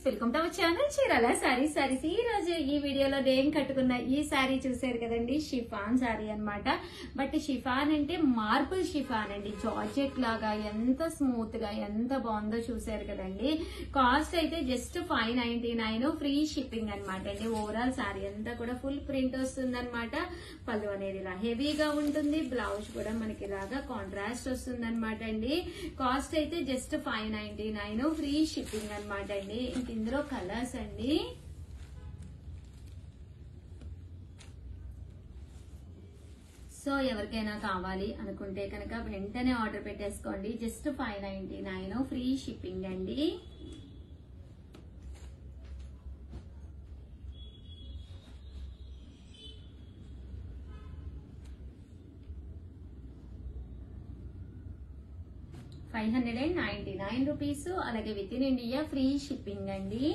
Welcome to our channel Chirala saris. ఈ రోజు ఈ వీడియోలో నేను కట్టుకున్న ఈ సారీ చూసారు కదండి, షిఫాన్ సారీ అన్నమాట. బట్ షిఫాన్ అంటే మార్బుల్ షిఫాన్ అండి, జార్జెట్ లాగా ఎంత స్మూత్ గా ఎంత బాగుందో చూసారు కదండి. కాస్ట్ అయితే జస్ట్ 599, ఫ్రీ షిప్పింగ్ అనమాట అండి. ఓవరాల్ సారీ అంతా కూడా ఫుల్ ప్రింట్ వస్తుంది అనమాట. పళ్ళు అనేది ఇలా హెవీగా ఉంటుంది, బ్లౌజ్ కూడా మనకి ఇలాగా కాంట్రాస్ట్ వస్తుంది అనమాట అండి. కాస్ట్ అయితే జస్ట్ 599, ఫ్రీ షిప్పింగ్ అనమాట అండి. ఇందులో కలర్స్ అండి, సో ఎవరికైనా కావాలి అనుకుంటే కనుక వెంటనే ఆర్డర్ పెట్టేసుకోండి. జస్ట్ 599, ఫ్రీ షిప్పింగ్ అండి. ₹599, అలాగే within India free shipping అండి.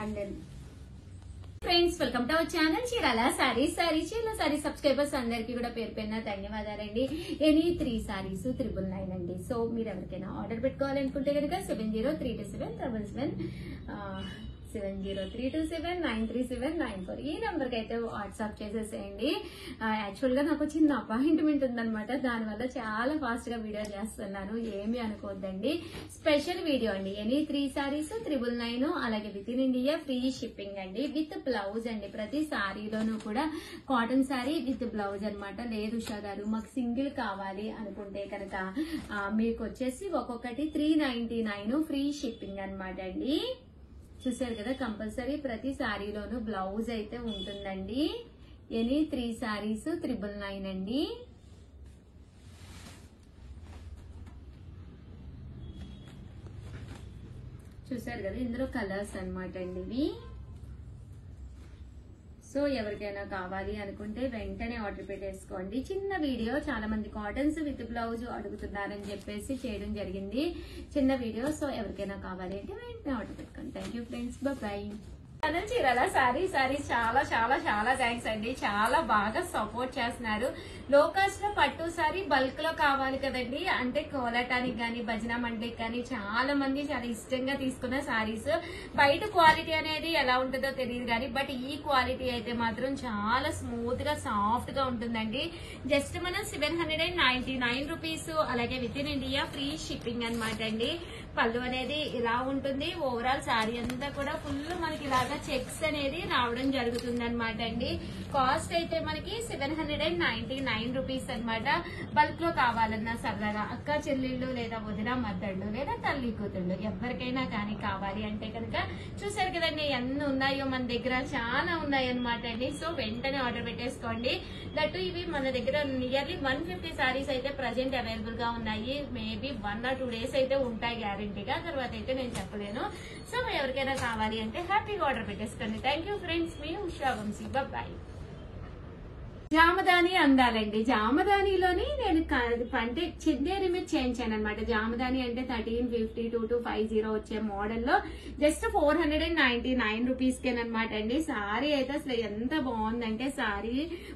And friends, welcome to our channel Chirala saree subscribers అందరికి కూడా పేరు పేరున ధన్యవాదాలండి. ఎనీ 3 sarees 999 అండి. సో మీరు ఎవరికైనా ఆర్డర్ పెట్టుకోవాలనుకుంటే కనుక 70327777 7032793794 ఈ నెంబర్ కి అయితే వాట్సాప్ చేసేసేయండి. యాక్చువల్ గా నాకు చిన్న అపాయింట్మెంట్ ఉందనమాట, దానివల్ల చాలా ఫాస్ట్ గా వీడియో చేస్తున్నాను, ఏమి అనుకోవద్దండి. స్పెషల్ వీడియో అండి. ఎనీ 3 sarees 999, అలాగే within India free shipping అండి, విత్ బ్లౌజ్ అండి. ప్రతి సారీలోనూ కూడా కాటన్ సారీ విత్ బ్లౌజ్ అనమాట. లేదు ఉషా గారు మాకు సింగిల్ కావాలి అనుకుంటే కనుక మీకు వచ్చేసి ఒక్కొక్కటి 399, ఫ్రీ షిప్పింగ్ అనమాట అండి. చూసారు కదా, కంపల్సరీ ప్రతి సారీలోనూ బ్లౌజ్ అయితే ఉంటుందండి. ఎనీ 3 sarees 999 అండి. చూసారు కదా, ఇందులో కలర్స్ అనమాట అండి ఇవి. సో ఎవరికైనా కావాలి అనుకుంటే వెంటనే ఆర్డర్ పెట్టేసుకోండి. చిన్న వీడియో, చాలా మంది కాటన్స్ విత్ బ్లౌజ్ అడుగుతున్నారని చెప్పేసి చేయడం జరిగింది, చిన్న వీడియో. సో ఎవరికైనా కావాలి అంటే వెంటనే ఆర్డర్ పెట్టుకోండి. Thank you friends, bye. Chirala sari చాలా చాలా చాలా థ్యాంక్స్ అండి. చాలా బాగా సపోర్ట్ చేస్తున్నారు. లో కాస్ట్ లో పట్టు సారీ బల్క్ లో కావాలి కదండి, అంటే కోలాటానికి గానీ భజన మండలికి కానీ చాలా మంది చాలా ఇష్టంగా తీసుకున్న సారీస్. బయట క్వాలిటీ అనేది ఎలా ఉంటుందో తెలియదు కానీ బట్ ఈ క్వాలిటీ అయితే మాత్రం చాలా స్మూత్ గా సాఫ్ట్ గా ఉంటుందండి. జస్ట్ మనం 799 రూపీస్, అలాగే within India free shipping అనమాట అండి. పళ్ళు అనేది ఇలా ఉంటుంది. ఓవరాల్ సారీ అంతా కూడా ఫుల్ మనకి ఇలాగా చెక్స్ అనేది రావడం జరుగుతుంది అనమాట అండి. కాస్ట్ అయితే మనకి 799 రూపీస్ అనమాట. బల్క్ లో కావాలన్నా సరదాగా అక్క చెల్లెళ్ళు లేదా వదిన మద్దళ్ళు లేదా తల్లి కూతుళ్ళు ఎవరికైనా కానీ కావాలి అంటే కనుక చూసారు కదండి ఎన్ని ఉన్నాయో మన దగ్గర, చాలా ఉన్నాయి అనమాట అండి. సో వెంటనే ఆర్డర్ పెట్టేసుకోండి. దట్టు ఇవి మన దగ్గర నియర్లీ 150 sarees అయితే ప్రజెంట్ అవైలబుల్ గా ఉన్నాయి. మేబీ 1 or 2 days అయితే ఉంటాయి గ్యారంటీగా, తర్వాత అయితే నేను చెప్పలేను. సో ఎవరికైనా కావాలి అంటే హ్యాపీగా ఆర్డర్ పెట్టేసుకోండి. థ్యాంక్ యూ ఫ్రెండ్స్, మీ ఉషా వంశీ, బాయ్. జామదాని అందాలండి. జామదానిలోని నేను అంటే చందేరి మీద చేయించాను అనమాట. జామదాని అంటే 1350 వచ్చే మోడల్లో జస్ట్ 499 రూపీస్ కేనమాట అండి. సారీ అయితే అసలు ఎంత బాగుందంటే, సారీ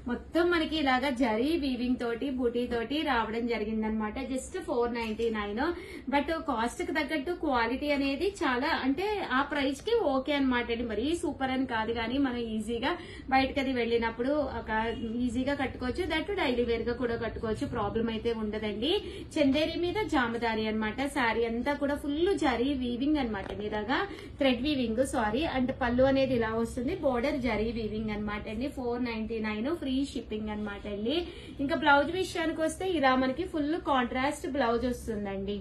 మొత్తం మనకి ఇలాగా జరీ వీవింగ్ తోటి బూటీ తోటి రావడం జరిగిందనమాట. జస్ట్ 499. బట్ కాస్ట్ కి తగ్గట్టు క్వాలిటీ అనేది చాలా, అంటే ఆ ప్రైస్ కి ఓకే అనమాట అండి. మరీ సూపర్ అని కాదు కానీ మనం ఈజీగా బయటకి అది వెళ్ళినప్పుడు ఈజీగా కట్టుకోవచ్చు. దట్ డైలీ వేర్ గా కూడా కట్టుకోవచ్చు, ప్రాబ్లం అయితే ఉండదండి. చందేరి మీద జామదారి అనమాట. శారీ అంతా కూడా ఫుల్ జరీ వీవింగ్ అనమాట, ఇలాగా థ్రెడ్ వీవింగ్ అంటే పళ్ళు అనేది ఇలా వస్తుంది, బోర్డర్ జరీ వీవింగ్ అనమాట అండి. 499, ఫ్రీ షిప్పింగ్ అనమాట అండి. ఇంకా బ్లౌజ్ విషయానికి వస్తే ఇలా మనకి ఫుల్ కాంట్రాస్ట్ బ్లౌజ్ వస్తుందండి.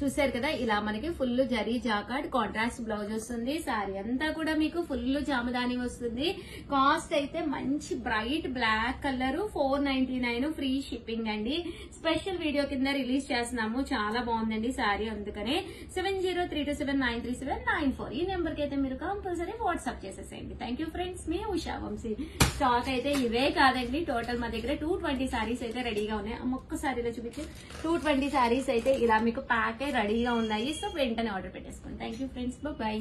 చూసారు కదా, ఇలా మనకి full zari jacquard contrast blouse వస్తుంది. సారీ అంతా కూడా మీకు ఫుల్ జామదాని వస్తుంది. కాస్ట్ అయితే మంచి bright black colour 499, free shipping అండి. స్పెషల్ వీడియో కింద రిలీజ్ చేస్తున్నాము, చాలా బాగుందండి సారీ. అందుకనే 7032793794 ఈ నెంబర్ కి అయితే మీరు కంపల్సరీ వాట్సాప్ చేసేసేయండి. థ్యాంక్ యూ ఫ్రెండ్స్, మీ ఉషా వంశీ. స్టాక్ అయితే ఇవే కాదండి, టోటల్ మా దగ్గర 220 sarees అయితే రెడీగా ఉన్నాయి. ఒక్క సారీలో చూపించి 220 sarees అయితే ఇలా మీకు ప్యాక్ రెడీగా ఉన్నాయి. సో వెంటనే ఆర్డర్ పెట్టేసుకోండి. Thank you friends, bye.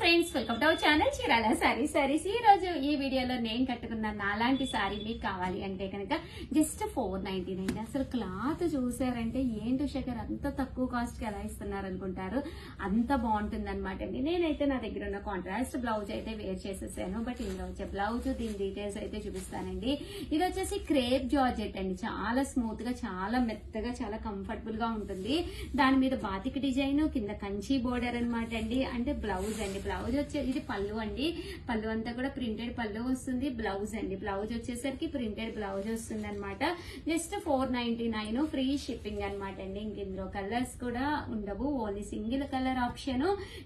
Friends, welcome to our channel Chirala saris. ఈ రోజు ఈ వీడియోలో నేను కట్టుకున్న నాలాంటి సారీ మీకు కావాలి అంటే కనుక జస్ట్ 499. అసలు క్లాత్ చూసారంటే ఏంటి శేఖర్ అంత తక్కువ కాస్ట్ కి ఎలా ఇస్తున్నారు అనుకుంటారు. అంత బాగుంటుంది అనమాట అండి. నేనైతే నా దగ్గర ఉన్న కాంట్రాస్ట్ బ్లౌజ్ అయితే వేర్ చేసేసాను. బట్ ఇందులో వచ్చే బ్లౌజ్ దీని డీటెయిల్స్ అయితే చూపిస్తానండి. ఇది వచ్చేసి క్రేప్ జార్జెట్ అండి. చాలా స్మూత్ గా, చాలా మెత్తగా, చాలా కంఫర్టబుల్ గా ఉంటుంది. దాని మీద బాతిక్ డిజైన్, కింద కంచి బోర్డర్ అనమాట అండి. అంటే బ్లౌజ్ అండి. బ్లౌజ్ వచ్చే ఇది పళ్ళు అండి. పళ్ళు అంతా కూడా ప్రింటెడ్ పళ్ళు వస్తుంది. బ్లౌజ్ అండి. బ్లౌజ్ వచ్చేసరికి ప్రింటెడ్ బ్లౌజ్ వస్తుంది అనమాట. జస్ట్ 499 ఫ్రీ షిప్పింగ్ అనమాట అండి. ఇంక ఇందులో కలర్స్ కూడా ఉండవు, ఓన్లీ సింగిల్ కలర్ ఆప్షన్.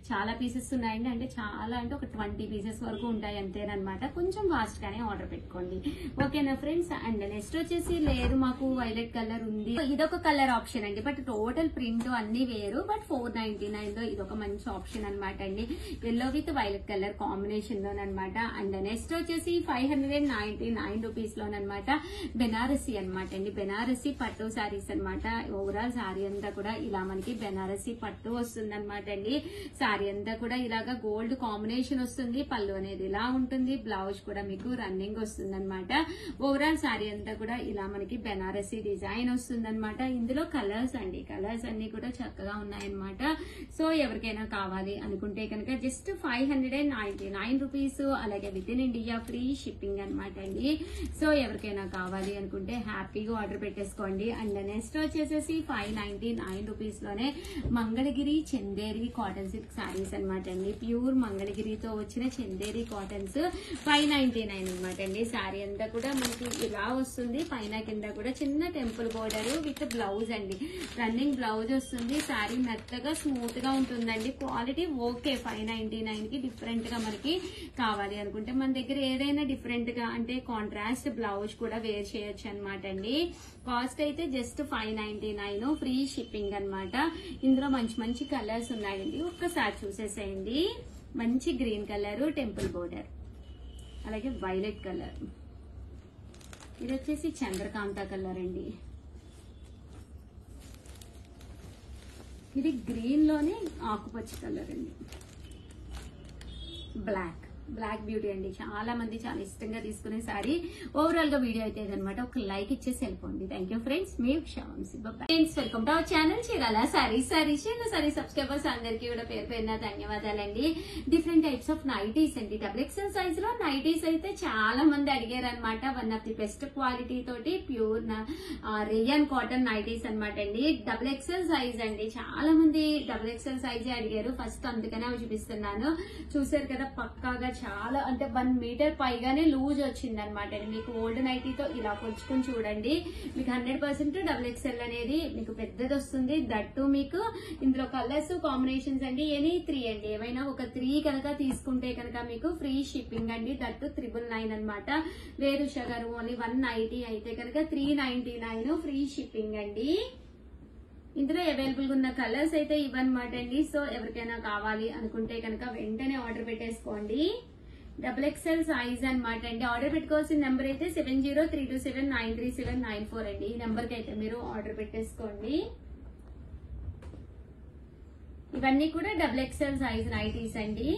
చాలా పీసెస్ ఉన్నాయండి. అంటే చాలా అంటే ఒక 20 పీసెస్ వరకు ఉంటాయి అంతేనమాట. కొంచెం ఫాస్ట్ గానే ఆర్డర్ పెట్టుకోండి, ఓకేనా ఫ్రెండ్స్. అండ్ నెక్స్ట్ వచ్చేసి లేదు మాకు వైలెట్ కలర్ ఉంది, ఇదొక కలర్ ఆప్షన్ అండి. బట్ టోటల్ ప్రింట్ అన్ని వేరు. బట్ 499 లో ఇదొక మంచి ఆప్షన్ అనమాట అండి. Yellow with violet colour combination లోనమాట. అండ్ నెక్స్ట్ వచ్చేసి 599 రూపీస్ లోనమాట బెనారసీ అనమాట అండి. బెనారసీ పట్టు సారీస్ అనమాట. ఓవరాల్ సారీ అంతా కూడా ఇలా మనకి బెనారసీ పట్టు వస్తుంది అనమాట అండి. సారీ అంతా కూడా ఇలాగా గోల్డ్ కాంబినేషన్ వస్తుంది. పళ్ళు అనేది ఇలా ఉంటుంది. బ్లౌజ్ కూడా మీకు రన్నింగ్ వస్తుంది అనమాట. ఓవరాల్ సారీ అంతా కూడా ఇలా మనకి బెనారసీ డిజైన్ వస్తుంది అనమాట. ఇందులో కలర్స్ అండి. కలర్స్ అన్ని కూడా చక్కగా ఉన్నాయన్నమాట. సో ఎవరికైనా కావాలి అనుకుంటే కనుక జస్ట్ 599 రూపీస్. అలాగే within India free shipping అనమాట అండి. సో ఎవరికైనా కావాలి అనుకుంటే హ్యాపీగా ఆర్డర్ పెట్టేసుకోండి. అండ్ నెక్స్ట్ వచ్చేసేసి 599 రూపీస్ లోనే మంగళగిరి చందేరి కాటన్ సిల్క్ సారీస్ అనమాట అండి. ప్యూర్ మంగళగిరితో వచ్చిన చందేరి కాటన్స్ 599 అనమాట అండి. సారీ అంతా కూడా మనకి ఇలా వస్తుంది. పైన కింద కూడా చిన్న టెంపుల్ బోర్డర్ విత్ బ్లౌజ్ అండి. రన్నింగ్ బ్లౌజ్ వస్తుంది. సారీ మెత్తగా స్మూత్ గా ఉంటుందండి. Quality okay. 599 కి డిఫరెంట్ గా మనకి కావాలి అనుకుంటే మన దగ్గర ఏదైనా డిఫరెంట్ గా అంటే కాంట్రాస్ట్ బ్లౌజ్ కూడా వేర్ చేయొచ్చు అనమాట అండి. కాస్ట్ అయితే జస్ట్ 599 ఫ్రీ షిప్పింగ్ అనమాట. ఇందులో మంచి మంచి కలర్స్ ఉన్నాయండి. ఒక్కసారి చూసేసేయండి. మంచి గ్రీన్ కలర్ టెంపుల్ బోర్డర్, అలాగే వైలెట్ కలర్, ఇది వచ్చేసి చంద్రకాంత కలర్ అండి. ఇది గ్రీన్ లోనే ఆకుపచ్చ కలర్ అండి. బ్లాక్ బ్యూటీ అండి. చాలా మంది చాలా ఇష్టంగా తీసుకునే సారీ. ఓవరాల్ గా వీడియో అయితే అనమాట. ఒక లైక్ ఇచ్చేసి వెళ్ళిపోండి. Thank you friends. మీ క్షాంసి friends, welcome to our channel Chirala saree subscribers అందరికీ కూడా పేరు పేరున ధన్యవాదాలండి. డిఫరెంట్ టైప్స్ ఆఫ్ నైటీస్ అండి. XXL సైజ్ లో నైటీస్ అయితే చాలా మంది అడిగారు అనమాట. One of the best quality తోటి ప్యూర్ రేయన్ కాటన్ నైటీస్ అనమాట అండి. XXL సైజ్ అండి. చాలా మంది XXL సైజ్ అడిగారు ఫస్ట్, అందుకనే అవి చూపిస్తున్నాను. చూసారు కదా, పక్కాగా చాలా అంటే 1 మీటర్ పైగానే లూజ్ వచ్చింది అనమాట. మీకు ఓల్డ్ నైటీతో ఇలా కొలుచుకుని చూడండి. మీకు 100% XXL అనేది మీకు పెద్దది వస్తుంది. దట్టు మీకు ఇందులో కలర్స్ కాంబినేషన్స్ అండి. ఎనీ 3 అండి. ఏమైనా ఒక 3 కనుక తీసుకుంటే కనుక మీకు ఫ్రీ షిప్పింగ్ అండి. దట్టు 999 అనమాట. లేదు షుగర్ ఓన్లీ 190 అయితే కనుక 399 ఫ్రీ షిప్పింగ్ అండి. ఇందులో అవైలబుల్ గా ఉన్న కలర్స్ అయితే ఇవన్నమాట అండి. సో ఎవరికైనా కావాలి అనుకుంటే కనుక వెంటనే ఆర్డర్ పెట్టేసుకోండి. XXL సైజ్ అనమాట అండి. ఆర్డర్ పెట్టుకోవాల్సిన నెంబర్ అయితే 7032793794 అండి. ఈ నెంబర్ కి అయితే మీరు ఆర్డర్ పెట్టేసుకోండి. ఇవన్నీ కూడా XXL సైజ్ నైటీస్ అండి.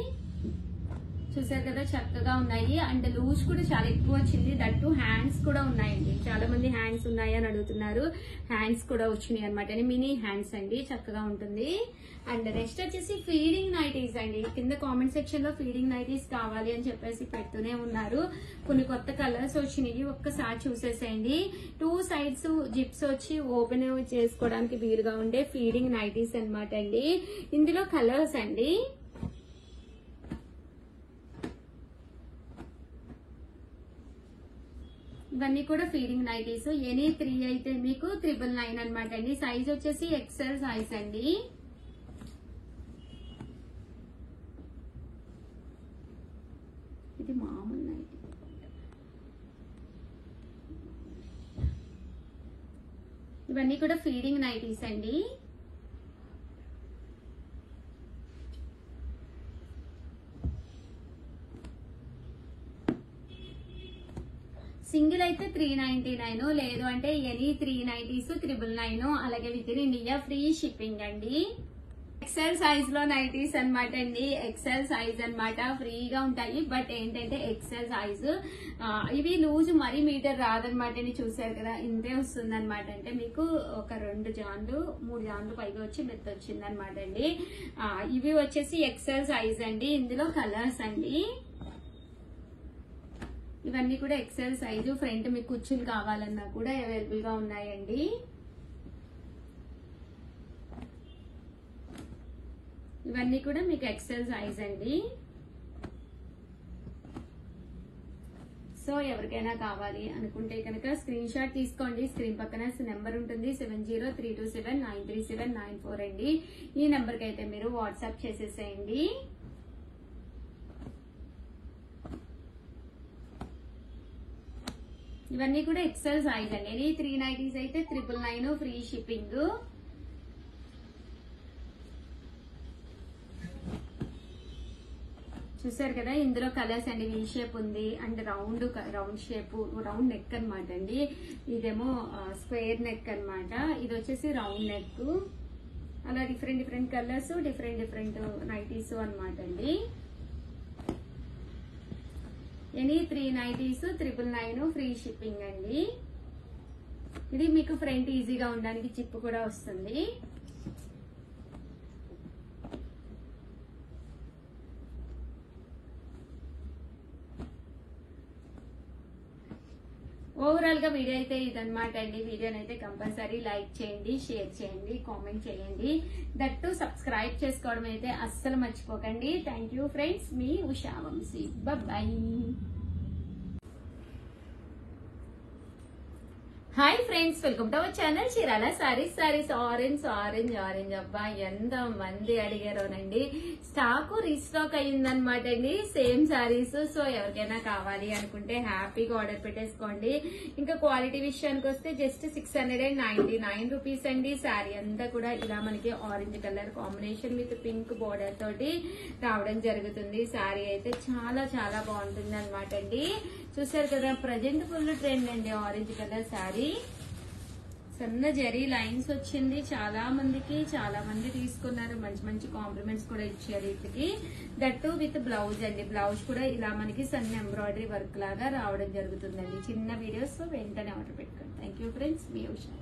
చూసారు కదా, చక్కగా ఉన్నాయి. అండ్ లూజ్ కూడా చాలా ఎక్కువ వచ్చింది. దట్టు హ్యాండ్స్ కూడా ఉన్నాయండి. చాలా మంది హ్యాండ్స్ ఉన్నాయి అని అడుగుతున్నారు. హ్యాండ్స్ కూడా వచ్చినాయి అనమాట. మినీ హ్యాండ్స్ అండి. చక్కగా ఉంటుంది. అండ్ నెక్స్ట్ వచ్చేసి ఫీడింగ్ నైటీస్ అండి. కింద కామెంట్ సెక్షన్ లో ఫీడింగ్ నైటీస్ కావాలి అని చెప్పేసి పెడుతూనే ఉన్నారు. కొన్ని కొత్త కలర్స్ వచ్చినాయి. ఒక్కసారి చూసేసేయండి. 2 సైడ్స్ జిప్స్ వచ్చి ఓపెన్ చేసుకోవడానికి వీలుగా ఉండే ఫీడింగ్ నైటీస్ అనమాట అండి. ఇందులో కలర్స్ అండి. ఇవన్నీ కూడా ఫీడింగ్ నైటీస్. ఎనీ 3 అయితే మీకు 999 అనమాట అండి. సైజ్ వచ్చేసి XL సైజ్ అండి. ఇది మామూలు నైటీ. ఇవన్నీ కూడా ఫీడింగ్ నైటీస్ అండి. సింగిల్ అయితే 399, లేదు అంటే ఎనీ 390s 999. అలాగే within India free shipping అండి. ఎక్సెల్ సైజ్ లో నైటీస్ అనమాట అండి. ఎక్సెల్ సైజ్ అనమాట, ఫ్రీగా ఉంటాయి. బట్ ఏంటంటే ఎక్సెల్ సైజ్, ఇవి లూజ్ మరీ మీటర్ రాదనమాట అండి. చూసారు కదా, ఇంతే వస్తుంది అనమాట. అంటే మీకు ఒక 2 జాన్లు 3 జాన్లు పైగా వచ్చి మెత్త వచ్చింది అనమాట అండి. ఇవి వచ్చేసి ఎక్సెల్ సైజ్ అండి. ఇందులో కలర్స్ అండి. ఇవన్నీ కూడా ఎక్సెల్ సైజు. ఫ్రంట్ మీకు కుర్చీలు కావాలన్నా కూడా అవైలబుల్ గా ఉన్నాయండి. ఇవన్నీ కూడా మీకు ఎక్సెల్ సైజ్ అండి. సో ఎవరికైనా కావాలి అనుకుంటే కనుక స్క్రీన్ షాట్ తీసుకోండి. స్క్రీన్ పక్కన నెంబర్ ఉంటుంది 703279393794 అండి. ఈ నెంబర్ కి అయితే మీరు వాట్సాప్ చేసేసేయండి. ఇవన్నీ కూడా ఎక్సెల్ సైజ్ అండి. ఇది 390s అయితే 999 ఫ్రీ షిప్పింగ్. చూసారు కదా, ఇందులో కలర్స్ అండి. వీ షేప్ ఉంది and round shape, round neck అనమాట అండి. ఇదేమో స్క్వేర్ నెక్ అనమాట. ఇది వచ్చేసి రౌండ్ నెక్. అలా డిఫరెంట్ కలర్స్, డిఫరెంట్ నైటీస్ అనమాట అండి. ఎనీ 390s 999 ఫ్రీ షిప్పింగ్ అండి. ఇది మీకు ఫ్రంట్ ఈజీగా ఉండడానికి జిప్ కూడా వస్తుంది. ఓవరాల్ గా వీడియో అయితే ఇదనమాట అండి. వీడియోని అయితే కంపల్సరీ లైక్ చేయండి, షేర్ చేయండి, కామెంట్ చేయండి. దట్టు సబ్స్క్రైబ్ చేసుకోవడం అయితే అస్సలు మర్చిపోకండి. థ్యాంక్ యూ ఫ్రెండ్స్, మీ Usha Vamsi. Bye. Hi friends, welcome to our channel Chirala saris. Orange అబ్బా ఎంత మంది అడిగారోనండి. స్టాక్ రీస్టాక్ అయ్యిందనమాట అండి, సేమ్ సారీస్. సో ఎవరికైనా కావాలి అనుకుంటే హ్యాపీగా ఆర్డర్ పెట్టేసుకోండి. ఇంకా క్వాలిటీ విషయానికి వస్తే జస్ట్ 699 రూపీస్ అండి. శారీ అంతా కూడా ఇలా మనకి orange colour combination with pink border తోటి రావడం జరుగుతుంది. శారీ అయితే చాలా బాగుంటుంది అనమాట అండి. చూసారు కదా, ప్రజెంట్ ఫుల్ ట్రెండ్ అండి ఆరెంజ్ కలర్ శారీ. సన్న జరీ లైన్స్ వచ్చింది. చాలా మంది తీసుకున్నారు. మంచి కాంప్లిమెంట్స్ కూడా ఇచ్చారు వీటికి. దట్టు విత్ బ్లౌజ్ అండి. బ్లౌజ్ కూడా ఇలా మనకి సన్న ఎంబ్రాయిడరీ వర్క్ లాగా రావడం జరుగుతుందండి. చిన్న వీడియోస్ వెంటనే ఆర్డర్ పెట్టుకోండి. థ్యాంక్ యూ ఫ్రెండ్స్, మీ ఉషా.